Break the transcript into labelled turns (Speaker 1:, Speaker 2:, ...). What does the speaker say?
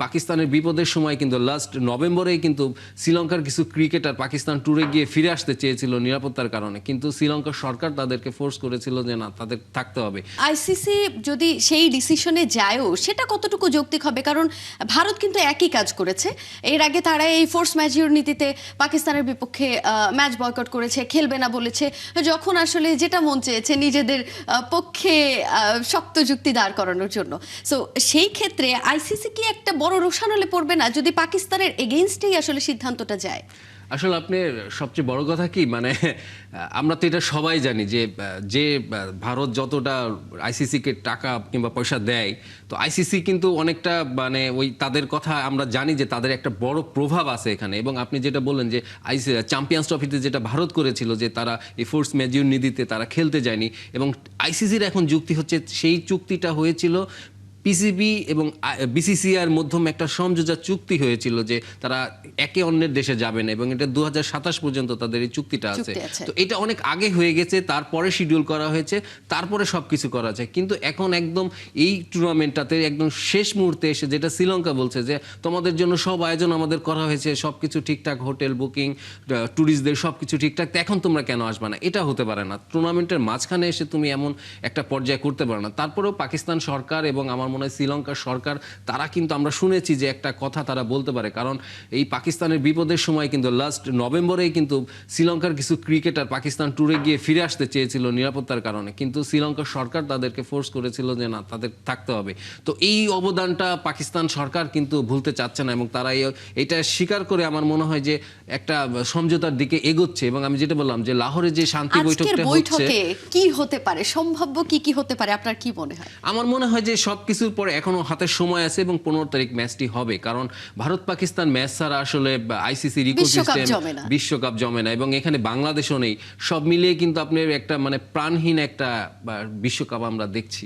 Speaker 1: পাকিস্তানের বিপদের সময় কিন্তু লাস্ট নভেম্বরেই কিন্তু শ্রীলঙ্কার কিছু ক্রিকেটার পাকিস্তান ট্যুরে গিয়ে ফিরে আসতে চেয়েছিল নিরাপত্তার কারণে, কিন্তু শ্রীলঙ্কার সরকার তাদেরকে ফোর্স করেছিল যে না, তাদের থাকতে হবে।
Speaker 2: আইসিসি যদি সেই ডিসিশনে যায়ও সেটা কতটুকু যৌক্তিক হবে? কারণ ভারত কিন্তু একই কাজ করেছে। এর আগে তারা এই ফোর্স ম্যাজিওর নীতিতে পাকিস্তানের বিপক্ষে ম্যাচ বয়কট করেছে, খেলবে না বলেছে, যখন আসলে যেটা মন চেয়েছে নিজেদের পক্ষে শক্ত যুক্তি দাঁড় করানোর জন্য। সো সেই ক্ষেত্রে আইসিসি কি একটা বড় রোষানলে পড়বে না যদি পাকিস্তানের এগেইনস্টেই আসলে সিদ্ধান্তটা যায়?
Speaker 1: আসলে আপনি সবচেয়ে বড় কথা কি, মানে আমরা তো এটা সবাই জানি যে ভারত যতটা আইসিসিকে টাকা কিংবা পয়সা দেয়, তো আইসিসি কিন্তু অনেকটা মানে ওই তাদের কথা আমরা জানি যে তাদের একটা বড় প্রভাব আছে এখানে। এবং আপনি যেটা বললেন যে চ্যাম্পিয়ন্স ট্রফিতে যেটা ভারত করেছিল যে তারা এই ফোর্স ম্যাজিওর নীতিতে তারা খেলতে যায়নি, এবং আইসিসির এখন যুক্তি হচ্ছে সেই চুক্তিটা হয়েছিল পিসিবি এবং বিসিসিআইয়ের মাধ্যমে একটা সমঝোতা চুক্তি হয়েছিল যে তারা একে অন্যের দেশে যাবে না, এবং এটা 2027 পর্যন্ত তাদের এই চুক্তিটা আছে। তো এটা অনেক আগে হয়ে গেছে, তারপরে শিডিউল করা হয়েছে, তারপরে সবকিছু করা যায়। কিন্তু এখন একদম এই টুর্নামেন্টটাতে একদম শেষ মুহূর্তে এসে যেটা শ্রীলঙ্কা বলছে যে তোমাদের জন্য সব আয়োজন আমাদের করা হয়েছে, সবকিছু ঠিকঠাক, হোটেল বুকিং, ট্যুরিস্টদের সবকিছু ঠিকঠাক, এখন তোমরা কেন আসবে না? এটা হতে পারে না। টুর্নামেন্টের মাঝখানে এসে তুমি এমন একটা পর্যায়ে করতে পারো না। তারপরেও পাকিস্তান সরকার এবং আমার মনে হয় শ্রীলঙ্কার সরকার, তারা কিন্তু আমরা শুনেছি যে একটা কথা তারা বলতে পারে, কারণ এই পাকিস্তানের বিপদের সময় কিন্তু লাস্ট নভেম্বরেই কিন্তু শ্রীলঙ্কার কিছু ক্রিকেটার পাকিস্তান ট্যুরে গিয়ে ফিরে আসতে চেয়েছিল নিরাপত্তার কারণে, কিন্তু শ্রীলঙ্কার সরকার তাদেরকে ফোর্স করেছিল যে না, তাদের থাকতে হবে। তো এই অবদানটা পাকিস্তান সরকার কিন্তু ভুলতে চাচ্ছে না, এবং তারা এটা স্বীকার করে আমার মনে হয় যে একটা সমঝোতার দিকে এগোচ্ছে। এবং আমি যেটা বললাম যে লাহোরে যে শান্তি বৈঠকটা হচ্ছে,
Speaker 2: কি হতে পারে, সম্ভাব্য কি হতে পারে, আপনার কি মনে হয়?
Speaker 1: আমার মনে হয় যে সবকিছুর পরে এখনো হাতের সময় আছে, এবং 15 তারিখ ম্যাচটি হবে। কারণ ভারত পাকিস্তান ম্যাচ ছাড়া আসলে আইসিসির ইকোসিস্টেম বিশ্বকাপ জমে না, এবং এখানে বাংলাদেশও নেই। সব মিলিয়ে কিন্তু আপনার একটা মানে প্রাণহীন একটা বিশ্বকাপ আমরা দেখছি।